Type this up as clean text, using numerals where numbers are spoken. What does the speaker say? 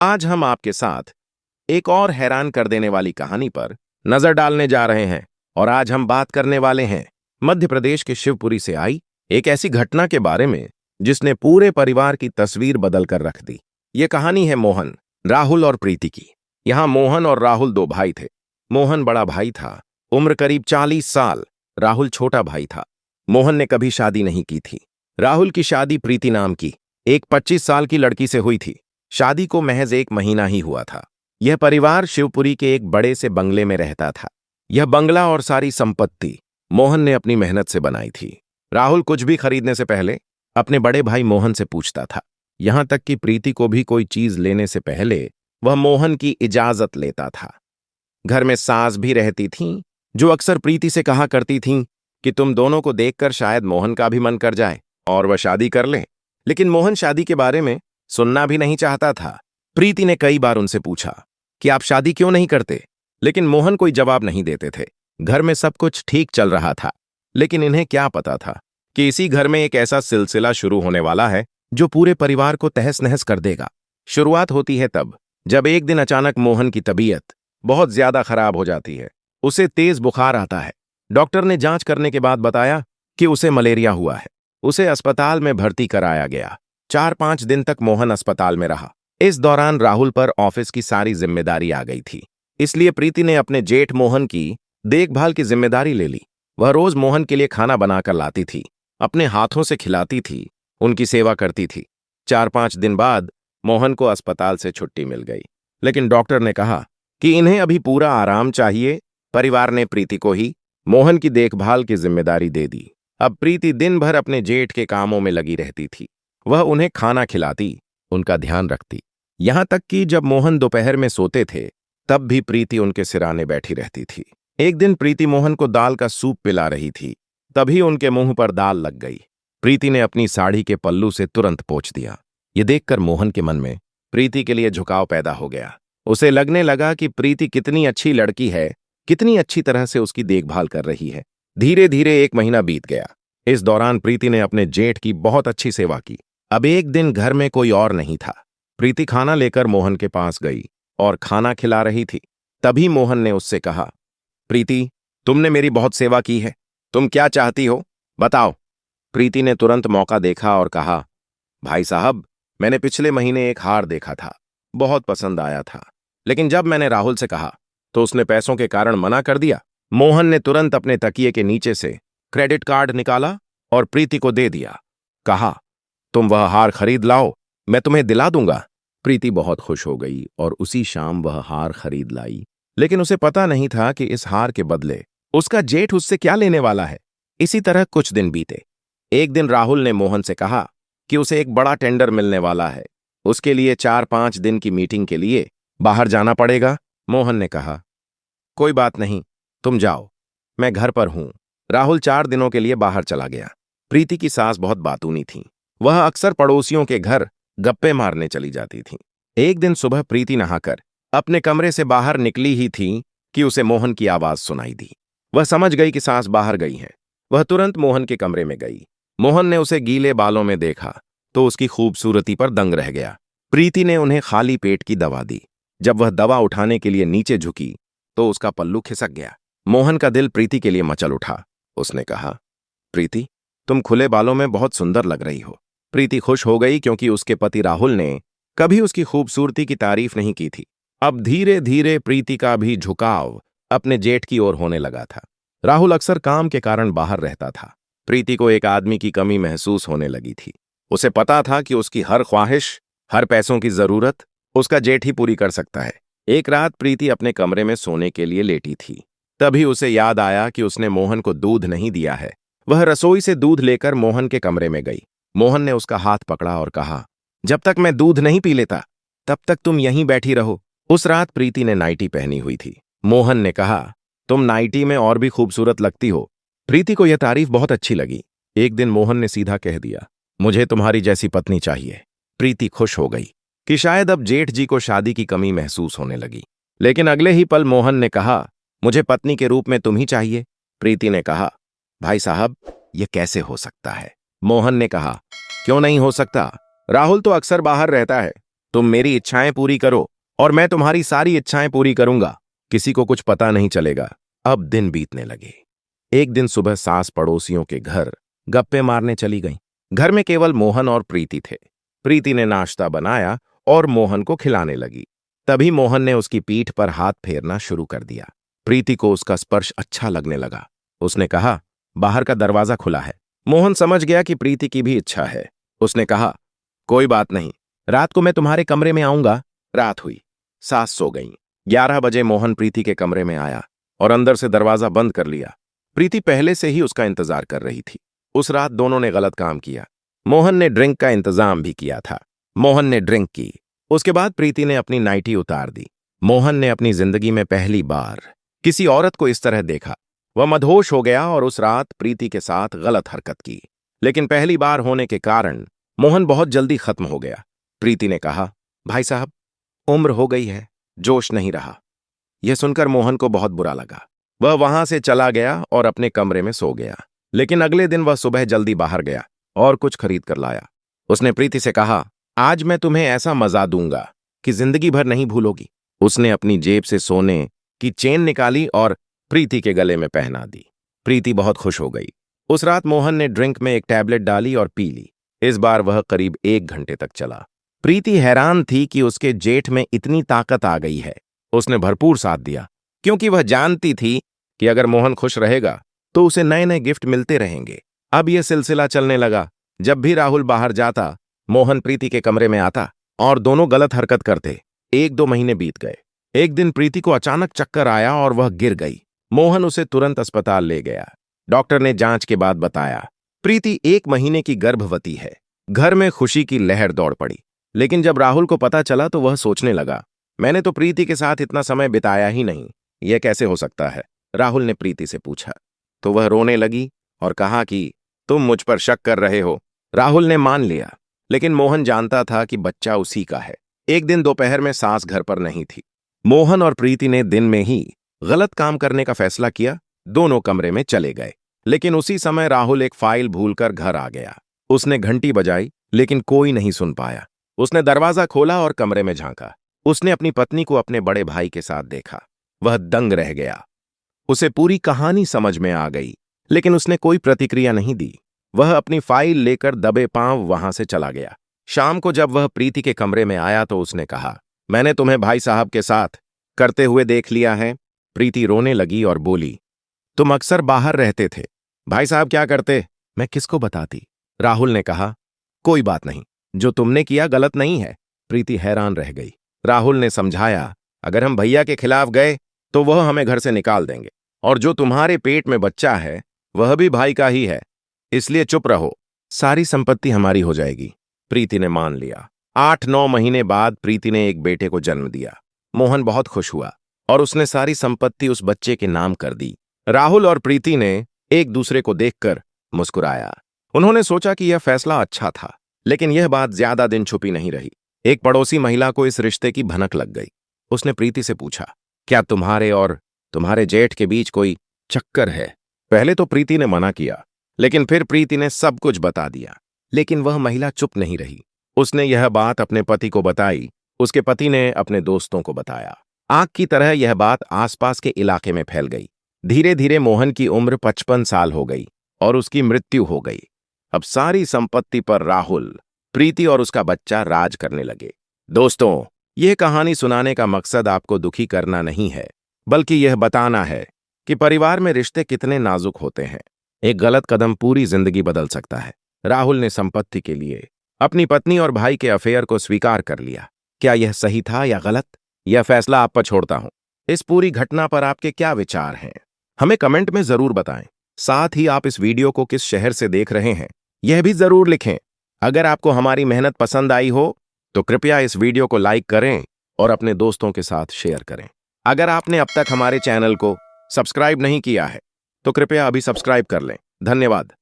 आज हम आपके साथ एक और हैरान कर देने वाली कहानी पर नजर डालने जा रहे हैं और आज हम बात करने वाले हैं मध्य प्रदेश के शिवपुरी से आई एक ऐसी घटना के बारे में जिसने पूरे परिवार की तस्वीर बदल कर रख दी। ये कहानी है मोहन, राहुल और प्रीति की। यहाँ मोहन और राहुल दो भाई थे। मोहन बड़ा भाई था, उम्र करीब 40 साल। राहुल छोटा भाई था। मोहन ने कभी शादी नहीं की थी। राहुल की शादी प्रीति नाम की एक 25 साल की लड़की से हुई थी। शादी को महज 1 महीना ही हुआ था। यह परिवार शिवपुरी के एक बड़े से बंगले में रहता था। यह बंगला और सारी संपत्ति मोहन ने अपनी मेहनत से बनाई थी। राहुल कुछ भी खरीदने से पहले अपने बड़े भाई मोहन से पूछता था। यहां तक कि प्रीति को भी कोई चीज लेने से पहले वह मोहन की इजाजत लेता था। घर में सास भी रहती थीं, जो अक्सर प्रीति से कहा करती थीं कि तुम दोनों को देखकर शायद मोहन का भी मन कर जाए और वह शादी कर ले। लेकिन मोहन शादी के बारे में सुनना भी नहीं चाहता था। प्रीति ने कई बार उनसे पूछा कि आप शादी क्यों नहीं करते, लेकिन मोहन कोई जवाब नहीं देते थे। घर में सब कुछ ठीक चल रहा था, लेकिन इन्हें क्या पता था कि इसी घर में एक ऐसा सिलसिला शुरू होने वाला है जो पूरे परिवार को तहस नहस कर देगा। शुरुआत होती है तब जब एक दिन अचानक मोहन की तबीयत बहुत ज्यादा खराब हो जाती है। उसे तेज बुखार आता है। डॉक्टर ने जांच करने के बाद बताया कि उसे मलेरिया हुआ है। उसे अस्पताल में भर्ती कराया गया। 4-5 दिन तक मोहन अस्पताल में रहा। इस दौरान राहुल पर ऑफिस की सारी जिम्मेदारी आ गई थी, इसलिए प्रीति ने अपने जेठ मोहन की देखभाल की जिम्मेदारी ले ली। वह रोज मोहन के लिए खाना बनाकर लाती थी, अपने हाथों से खिलाती थी, उनकी सेवा करती थी। 4-5 दिन बाद मोहन को अस्पताल से छुट्टी मिल गई, लेकिन डॉक्टर ने कहा कि इन्हें अभी पूरा आराम चाहिए। परिवार ने प्रीति को ही मोहन की देखभाल की जिम्मेदारी दे दी। अब प्रीति दिन भर अपने जेठ के कामों में लगी रहती थी। वह उन्हें खाना खिलाती, उनका ध्यान रखती। यहां तक कि जब मोहन दोपहर में सोते थे तब भी प्रीति उनके सिराने बैठी रहती थी। एक दिन प्रीति मोहन को दाल का सूप पिला रही थी, तभी उनके मुंह पर दाल लग गई। प्रीति ने अपनी साड़ी के पल्लू से तुरंत पोंछ दिया। ये देखकर मोहन के मन में प्रीति के लिए झुकाव पैदा हो गया। उसे लगने लगा कि प्रीति कितनी अच्छी लड़की है, कितनी अच्छी तरह से उसकी देखभाल कर रही है। धीरे धीरे 1 महीना बीत गया। इस दौरान प्रीति ने अपने जेठ की बहुत अच्छी सेवा की। अब एक दिन घर में कोई और नहीं था। प्रीति खाना लेकर मोहन के पास गई और खाना खिला रही थी। तभी मोहन ने उससे कहा, प्रीति, तुमने मेरी बहुत सेवा की है, तुम क्या चाहती हो, बताओ। प्रीति ने तुरंत मौका देखा और कहा, भाई साहब, मैंने पिछले महीने एक हार देखा था, बहुत पसंद आया था, लेकिन जब मैंने राहुल से कहा तो उसने पैसों के कारण मना कर दिया। मोहन ने तुरंत अपने तकिए के नीचे से क्रेडिट कार्ड निकाला और प्रीति को दे दिया। कहा, तुम वह हार खरीद लाओ, मैं तुम्हें दिला दूंगा। प्रीति बहुत खुश हो गई और उसी शाम वह हार खरीद लाई। लेकिन उसे पता नहीं था कि इस हार के बदले उसका जेठ उससे क्या लेने वाला है। इसी तरह कुछ दिन बीते। एक दिन राहुल ने मोहन से कहा कि उसे एक बड़ा टेंडर मिलने वाला है, उसके लिए 4-5 दिन की मीटिंग के लिए बाहर जाना पड़ेगा। मोहन ने कहा, कोई बात नहीं, तुम जाओ, मैं घर पर हूं। राहुल 4 दिनों के लिए बाहर चला गया। प्रीति की सास बहुत बातूनी थी। वह अक्सर पड़ोसियों के घर गप्पे मारने चली जाती थी। एक दिन सुबह प्रीति नहाकर अपने कमरे से बाहर निकली ही थी कि उसे मोहन की आवाज सुनाई दी। वह समझ गई कि सास बाहर गई हैं। वह तुरंत मोहन के कमरे में गई। मोहन ने उसे गीले बालों में देखा तो उसकी खूबसूरती पर दंग रह गया। प्रीति ने उन्हें खाली पेट की दवा दी। जब वह दवा उठाने के लिए नीचे झुकी तो उसका पल्लू खिसक गया। मोहन का दिल प्रीति के लिए मचल उठा। उसने कहा, प्रीति, तुम खुले बालों में बहुत सुंदर लग रही हो। प्रीति खुश हो गई क्योंकि उसके पति राहुल ने कभी उसकी खूबसूरती की तारीफ नहीं की थी। अब धीरे धीरे प्रीति का भी झुकाव अपने जेठ की ओर होने लगा था। राहुल अक्सर काम के कारण बाहर रहता था। प्रीति को एक आदमी की कमी महसूस होने लगी थी। उसे पता था कि उसकी हर ख्वाहिश, हर पैसों की जरूरत उसका जेठ ही पूरी कर सकता है। एक रात प्रीति अपने कमरे में सोने के लिए लेटी थी। तभी उसे याद आया कि उसने मोहन को दूध नहीं दिया है। वह रसोई से दूध लेकर मोहन के कमरे में गई। मोहन ने उसका हाथ पकड़ा और कहा, जब तक मैं दूध नहीं पी लेता तब तक तुम यहीं बैठी रहो। उस रात प्रीति ने नाइटी पहनी हुई थी। मोहन ने कहा, तुम नाइटी में और भी खूबसूरत लगती हो। प्रीति को यह तारीफ बहुत अच्छी लगी। एक दिन मोहन ने सीधा कह दिया, मुझे तुम्हारी जैसी पत्नी चाहिए। प्रीति खुश हो गई कि शायद अब जेठ जी को शादी की कमी महसूस होने लगी। लेकिन अगले ही पल मोहन ने कहा, मुझे पत्नी के रूप में तुम ही चाहिए। प्रीति ने कहा, भाई साहब, यह कैसे हो सकता है। मोहन ने कहा, क्यों नहीं हो सकता, राहुल तो अक्सर बाहर रहता है, तुम मेरी इच्छाएं पूरी करो और मैं तुम्हारी सारी इच्छाएं पूरी करूंगा। किसी को कुछ पता नहीं चलेगा। अब दिन बीतने लगे। एक दिन सुबह सास पड़ोसियों के घर गप्पे मारने चली गईं। घर में केवल मोहन और प्रीति थे। प्रीति ने नाश्ता बनाया और मोहन को खिलाने लगी। तभी मोहन ने उसकी पीठ पर हाथ फेरना शुरू कर दिया। प्रीति को उसका स्पर्श अच्छा लगने लगा। उसने कहा, बाहर का दरवाजा खुला है। मोहन समझ गया कि प्रीति की भी इच्छा है। उसने कहा, कोई बात नहीं, रात को मैं तुम्हारे कमरे में आऊंगा। रात हुई, सास सो गईं। 11 बजे मोहन प्रीति के कमरे में आया और अंदर से दरवाजा बंद कर लिया। प्रीति पहले से ही उसका इंतजार कर रही थी। उस रात दोनों ने गलत काम किया। मोहन ने ड्रिंक का इंतजाम भी किया था। मोहन ने ड्रिंक की। उसके बाद प्रीति ने अपनी नाइटी उतार दी। मोहन ने अपनी जिंदगी में पहली बार किसी औरत को इस तरह देखा। वह मदहोश हो गया और उस रात प्रीति के साथ गलत हरकत की। लेकिन पहली बार होने के कारण मोहन बहुत जल्दी खत्म हो गया। प्रीति ने कहा, भाई साहब, उम्र हो गई है, जोश नहीं रहा। यह सुनकर मोहन को बहुत बुरा लगा। वह वहां से चला गया और अपने कमरे में सो गया। लेकिन अगले दिन वह सुबह जल्दी बाहर गया और कुछ खरीद कर लाया। उसने प्रीति से कहा, आज मैं तुम्हें ऐसा मजा दूंगा कि जिंदगी भर नहीं भूलोगी। उसने अपनी जेब से सोने की चेन निकाली और प्रीति के गले में पहना दी। प्रीति बहुत खुश हो गई। उस रात मोहन ने ड्रिंक में एक टैबलेट डाली और पी ली। इस बार वह करीब 1 घंटे तक चला। प्रीति हैरान थी कि उसके जेठ में इतनी ताकत आ गई है। उसने भरपूर साथ दिया, क्योंकि वह जानती थी कि अगर मोहन खुश रहेगा तो उसे नए नए गिफ्ट मिलते रहेंगे। अब यह सिलसिला चलने लगा। जब भी राहुल बाहर जाता, मोहन प्रीति के कमरे में आता और दोनों गलत हरकत करते। 1-2 महीने बीत गए। एक दिन प्रीति को अचानक चक्कर आया और वह गिर गई। मोहन उसे तुरंत अस्पताल ले गया। डॉक्टर ने जांच के बाद बताया, प्रीति 1 महीने की गर्भवती है। घर में खुशी की लहर दौड़ पड़ी। लेकिन जब राहुल को पता चला तो वह सोचने लगा, मैंने तो प्रीति के साथ इतना समय बिताया ही नहीं, यह कैसे हो सकता है। राहुल ने प्रीति से पूछा तो वह रोने लगी और कहा कि तुम मुझ पर शक कर रहे हो। राहुल ने मान लिया, लेकिन मोहन जानता था कि बच्चा उसी का है। एक दिन दोपहर में सास घर पर नहीं थी। मोहन और प्रीति ने दिन में ही गलत काम करने का फैसला किया। दोनों कमरे में चले गए। लेकिन उसी समय राहुल एक फाइल भूलकर घर आ गया। उसने घंटी बजाई, लेकिन कोई नहीं सुन पाया। उसने दरवाजा खोला और कमरे में झांका। उसने अपनी पत्नी को अपने बड़े भाई के साथ देखा। वह दंग रह गया। उसे पूरी कहानी समझ में आ गई, लेकिन उसने कोई प्रतिक्रिया नहीं दी। वह अपनी फाइल लेकर दबे पांव वहां से चला गया। शाम को जब वह प्रीति के कमरे में आया तो उसने कहा, मैंने तुम्हें भाई साहब के साथ करते हुए देख लिया है। प्रीति रोने लगी और बोली, तुम अक्सर बाहर रहते थे। भाई साहब क्या करते, मैं किसको बताती। राहुल ने कहा, कोई बात नहीं, जो तुमने किया गलत नहीं है। प्रीति हैरान रह गई। राहुल ने समझाया, अगर हम भैया के खिलाफ गए तो वह हमें घर से निकाल देंगे, और जो तुम्हारे पेट में बच्चा है वह भी भाई का ही है, इसलिए चुप रहो, सारी संपत्ति हमारी हो जाएगी। प्रीति ने मान लिया। 8-9 महीने बाद प्रीति ने एक बेटे को जन्म दिया। मोहन बहुत खुश हुआ और उसने सारी संपत्ति उस बच्चे के नाम कर दी। राहुल और प्रीति ने एक दूसरे को देखकर मुस्कुराया। उन्होंने सोचा कि यह फैसला अच्छा था, लेकिन यह बात ज्यादा दिन छुपी नहीं रही। एक पड़ोसी महिला को इस रिश्ते की भनक लग गई। उसने प्रीति से पूछा, क्या तुम्हारे और तुम्हारे जेठ के बीच कोई चक्कर है? पहले तो प्रीति ने मना किया, लेकिन फिर प्रीति ने सब कुछ बता दिया। लेकिन वह महिला चुप नहीं रही। उसने यह बात अपने पति को बताई। उसके पति ने अपने दोस्तों को बताया। आग की तरह यह बात आसपास के इलाके में फैल गई। धीरे धीरे मोहन की उम्र 55 साल हो गई और उसकी मृत्यु हो गई। अब सारी संपत्ति पर राहुल, प्रीति और उसका बच्चा राज करने लगे। दोस्तों, यह कहानी सुनाने का मकसद आपको दुखी करना नहीं है, बल्कि यह बताना है कि परिवार में रिश्ते कितने नाजुक होते हैं। एक गलत कदम पूरी जिंदगी बदल सकता है। राहुल ने संपत्ति के लिए अपनी पत्नी और भाई के अफेयर को स्वीकार कर लिया। क्या यह सही था या गलत, यह फैसला आप पर छोड़ता हूं। इस पूरी घटना पर आपके क्या विचार हैं, हमें कमेंट में जरूर बताएं। साथ ही आप इस वीडियो को किस शहर से देख रहे हैं, यह भी जरूर लिखें। अगर आपको हमारी मेहनत पसंद आई हो तो कृपया इस वीडियो को लाइक करें और अपने दोस्तों के साथ शेयर करें। अगर आपने अब तक हमारे चैनल को सब्सक्राइब नहीं किया है तो कृपया अभी सब्सक्राइब कर लें। धन्यवाद।